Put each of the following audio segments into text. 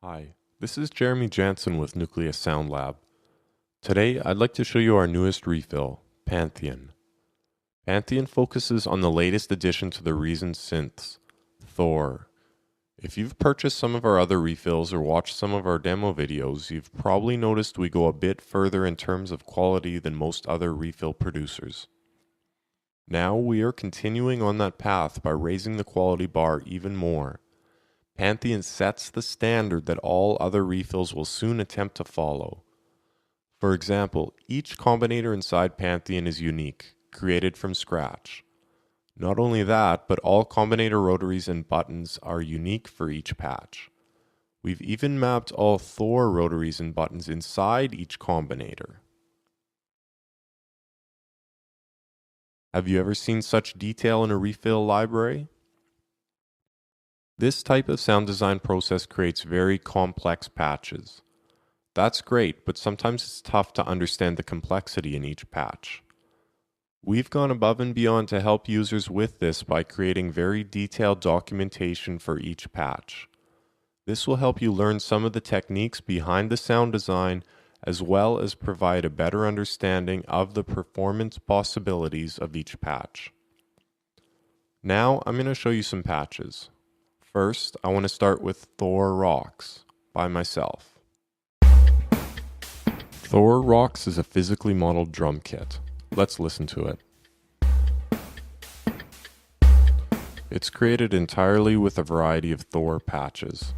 Hi, this is Jeremy Jansen with Nucleus Sound Lab. Today, I'd like to show you our newest refill, Pantheon. Pantheon focuses on the latest addition to the Reason synths, Thor. If you've purchased some of our other refills or watched some of our demo videos, you've probably noticed we go a bit further in terms of quality than most other refill producers. Now we are continuing on that path by raising the quality bar even more. Pantheon sets the standard that all other refills will soon attempt to follow. For example, each combinator inside Pantheon is unique, created from scratch. Not only that, but all combinator rotaries and buttons are unique for each patch. We've even mapped all Thor rotaries and buttons inside each combinator. Have you ever seen such detail in a refill library? This type of sound design process creates very complex patches. That's great, but sometimes it's tough to understand the complexity in each patch. We've gone above and beyond to help users with this by creating very detailed documentation for each patch. This will help you learn some of the techniques behind the sound design, as well as provide a better understanding of the performance possibilities of each patch. Now I'm going to show you some patches. First, I want to start with Thor Rocks by myself. Thor Rocks is a physically modeled drum kit. Let's listen to it. It's created entirely with a variety of Thor patches.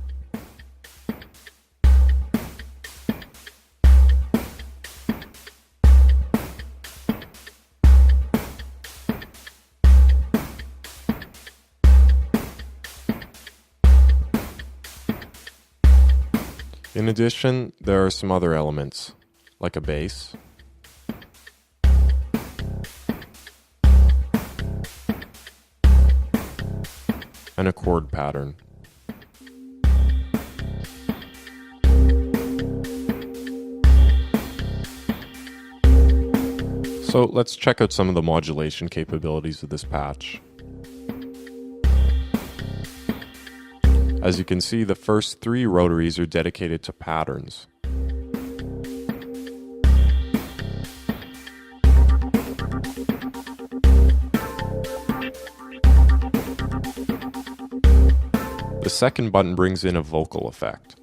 In addition, there are some other elements, like a bass, and a chord pattern. So let's check out some of the modulation capabilities of this patch. As you can see, the first 3 rotaries are dedicated to patterns. The second button brings in a vocal effect.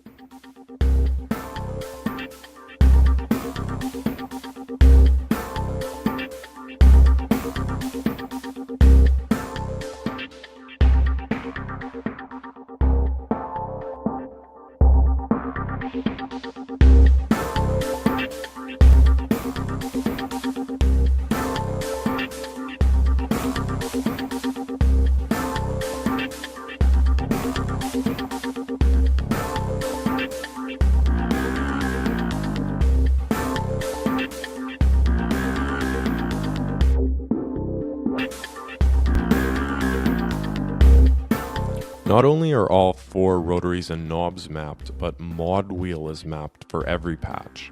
Not only are all 4 rotaries and knobs mapped, but mod wheel is mapped for every patch.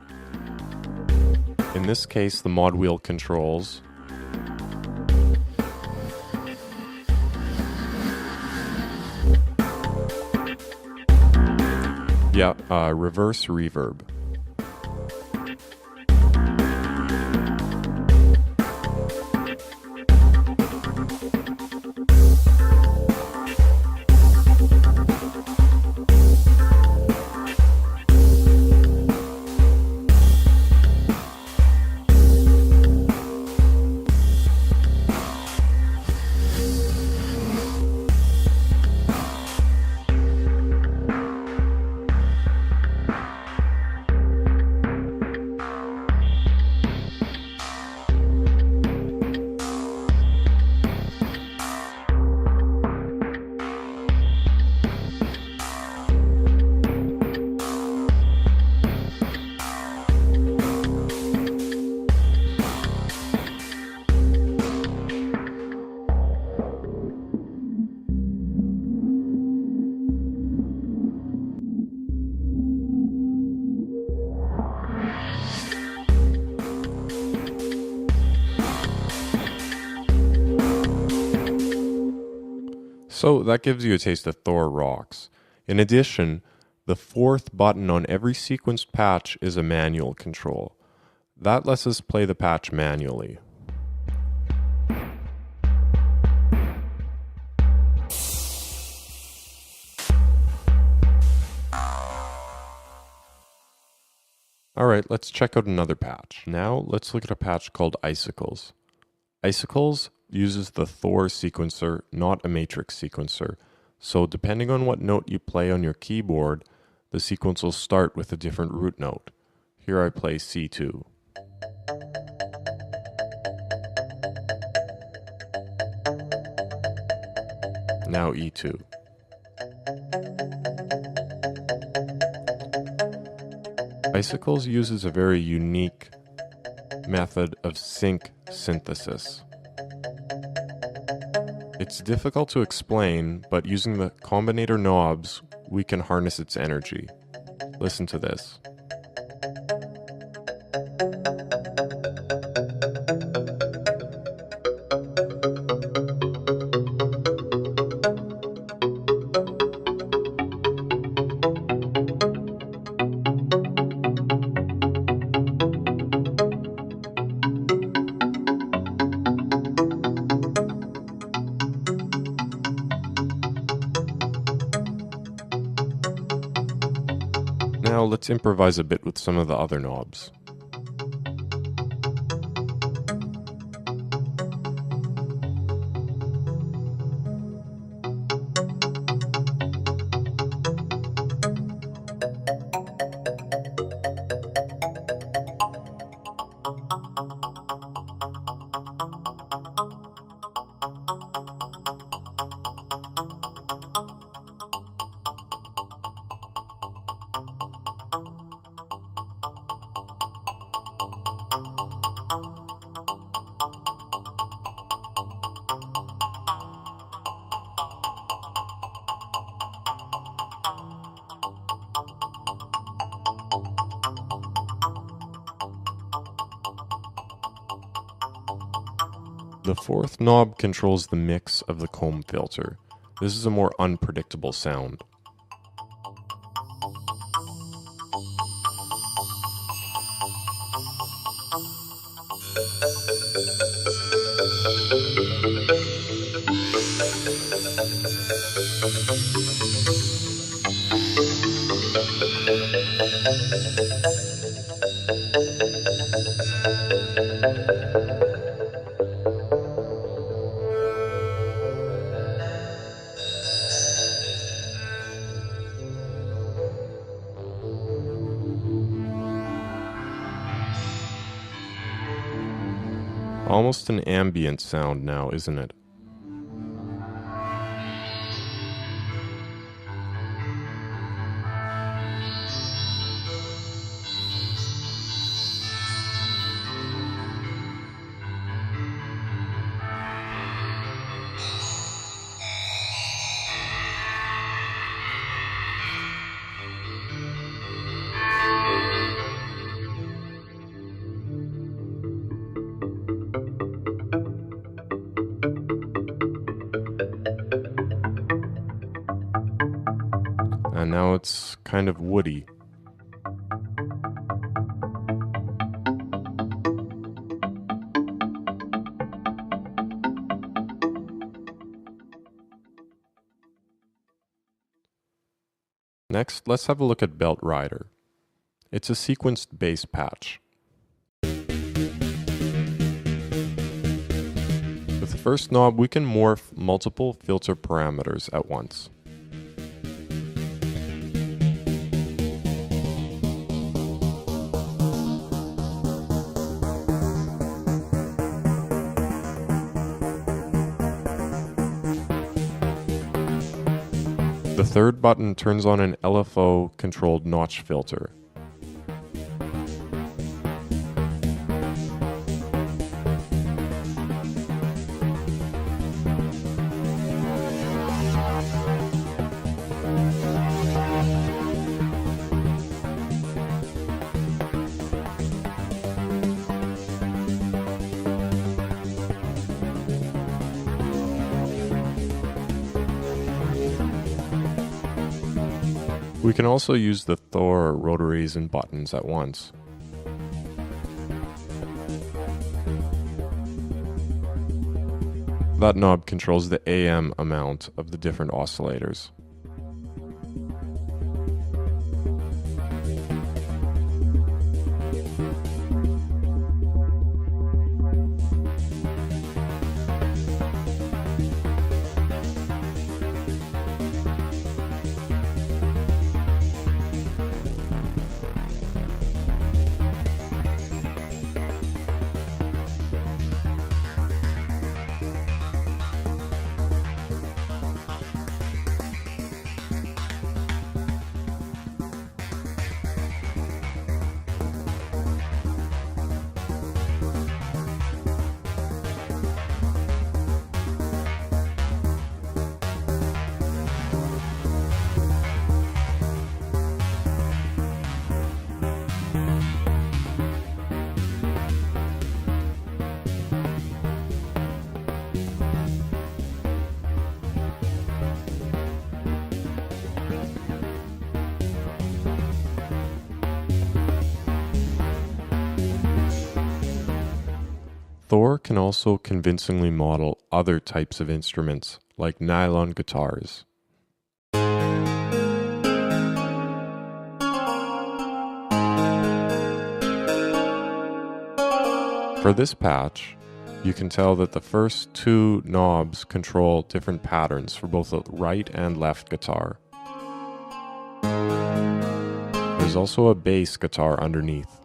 In this case, the mod wheel controls reverse reverb. So that gives you a taste of Thor Rocks. In addition, The fourth button on every sequenced patch is a manual control. That lets us play the patch manually. Alright, let's check out another patch. Now let's look at a patch called Icicles. Icicles uses the Thor sequencer, not a matrix sequencer. So depending on what note you play on your keyboard, the sequence will start with a different root note. Here I play C2. Now E2. Icicles uses a very unique method of sync synthesis. It's difficult to explain, but using the Combinator knobs, we can harness its energy. Listen to this. Now let's improvise a bit with some of the other knobs. The fourth knob controls the mix of the comb filter. This is a more unpredictable sound. Almost an ambient sound now, isn't it? And now it's kind of woody. Next, let's have a look at Belt Rider. It's a sequenced bass patch. With the first knob, we can morph multiple filter parameters at once. The third button turns on an LFO-controlled notch filter. We can also use the Thor rotaries and buttons at once. That knob controls the AM amount of the different oscillators. Thor can also convincingly model other types of instruments, like nylon guitars. For this patch, you can tell that the first two knobs control different patterns for both the right and left guitar. There's also a bass guitar underneath.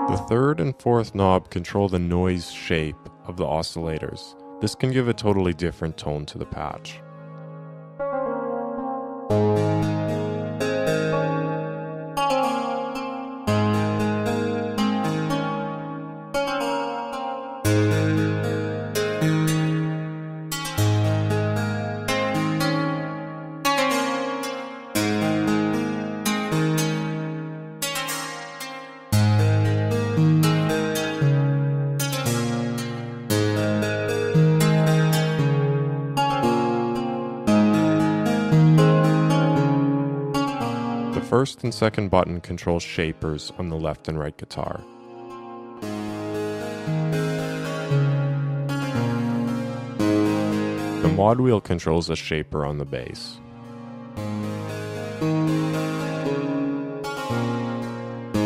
The third and fourth knob control the noise shape of the oscillators. This can give a totally different tone to the patch. The first and second button controls shapers on the left and right guitar. The mod wheel controls a shaper on the bass.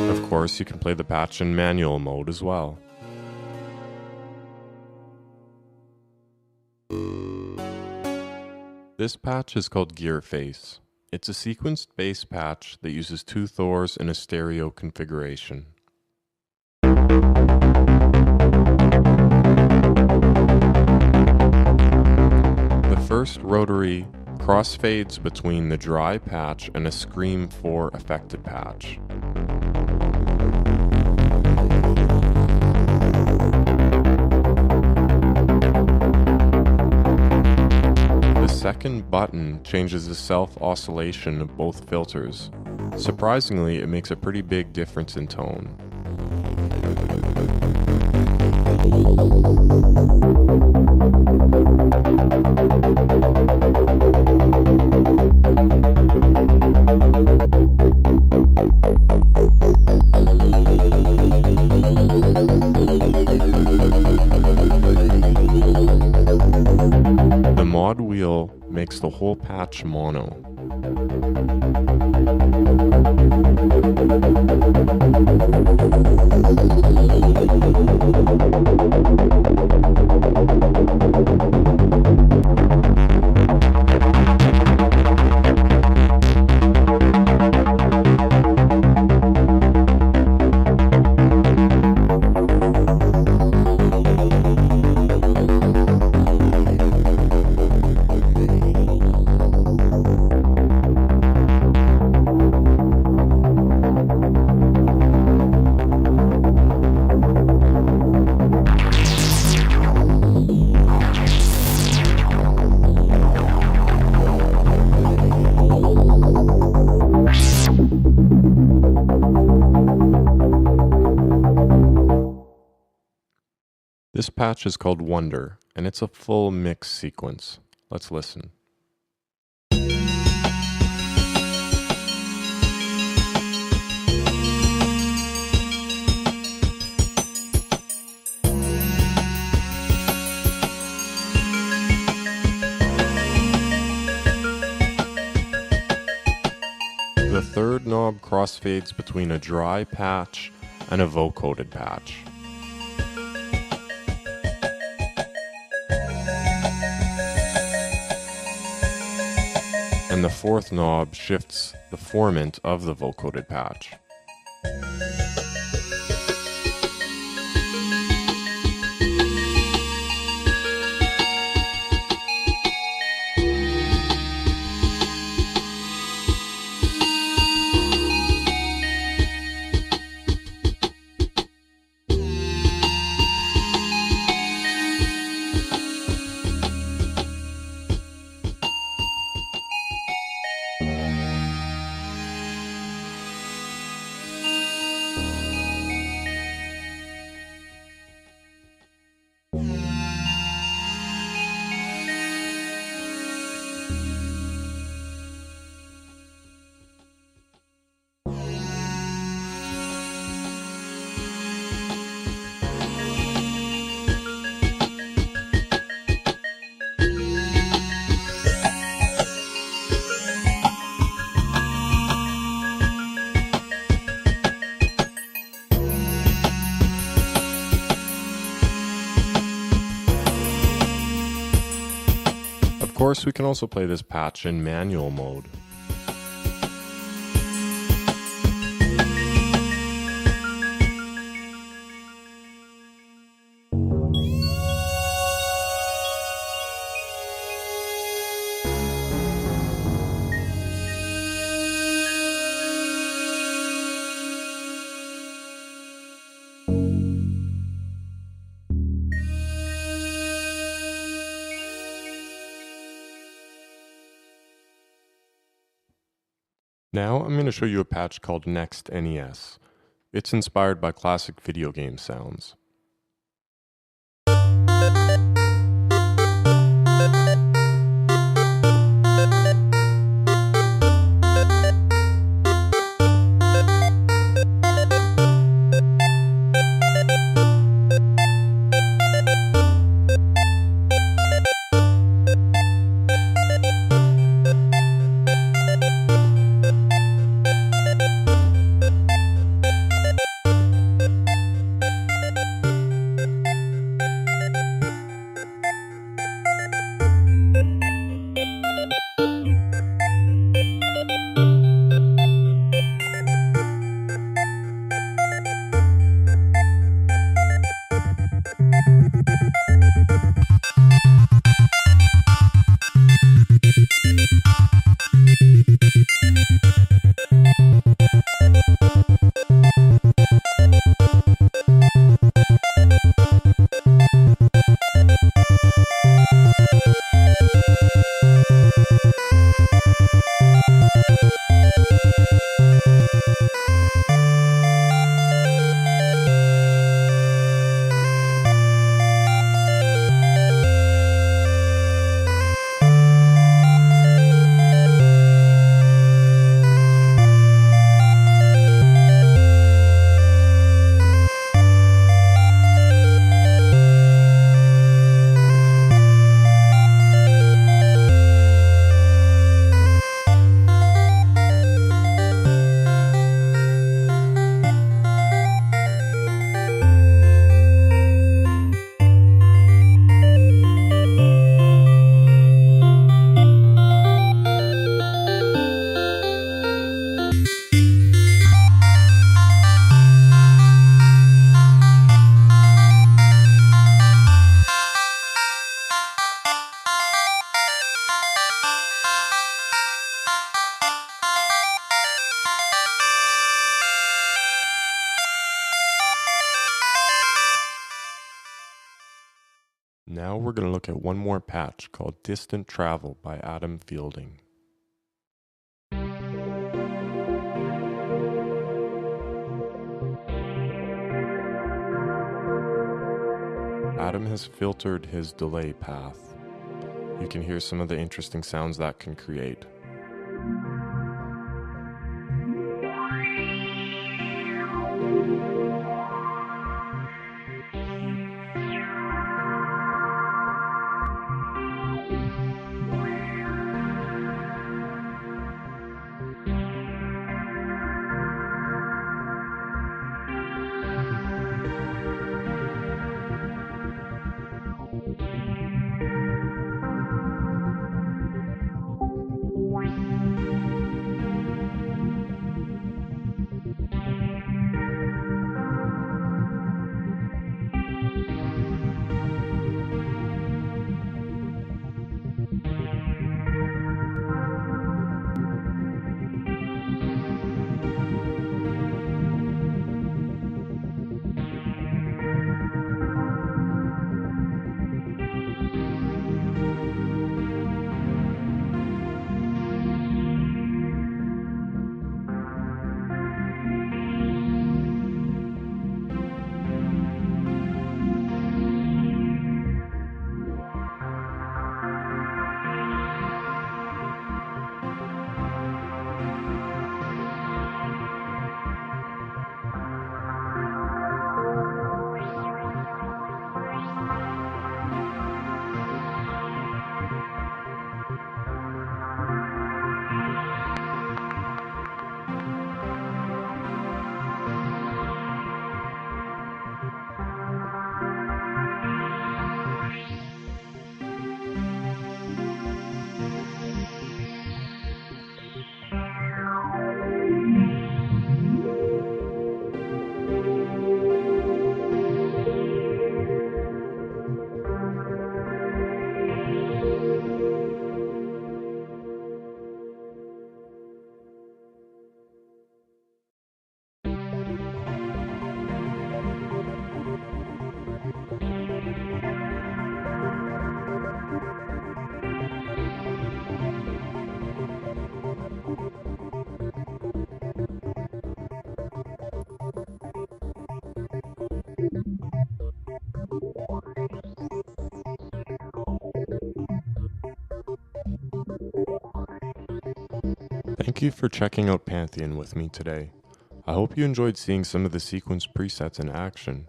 Of course, you can play the patch in manual mode as well. This patch is called Gear Face. It's a sequenced bass patch that uses two Thors in a stereo configuration. The first rotary crossfades between the dry patch and a Scream 4 affected patch. second button changes the self-oscillation of both filters. Surprisingly, it makes a pretty big difference in tone. The mod wheel makes the whole patch mono. This patch is called Wonder, and it's a full mix sequence. Let's listen. The third knob crossfades between a dry patch and a vocoded patch. And the fourth knob shifts the formant of the vocoded patch. Of course, we can also play this patch in manual mode. Now I'm going to show you a patch called Next NES. It's inspired by classic video game sounds. we're going to look at one more patch called Distant Travel by Adam Fielding. Adam has filtered his delay path. You can hear some of the interesting sounds that can create. Thank you for checking out Pantheon with me today. I hope you enjoyed seeing some of the sequence presets in action.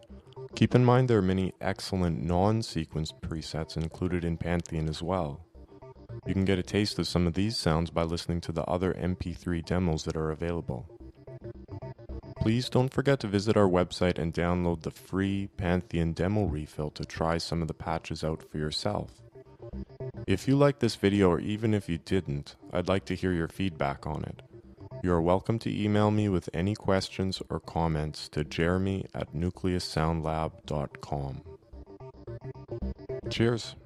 Keep in mind there are many excellent non-sequence presets included in Pantheon as well. You can get a taste of some of these sounds by listening to the other MP3 demos that are available. Please don't forget to visit our website and download the free Pantheon demo refill to try some of the patches out for yourself. If you liked this video, or even if you didn't, I'd like to hear your feedback on it. You are welcome to email me with any questions or comments to jeremy@nucleussoundlab.com. Cheers!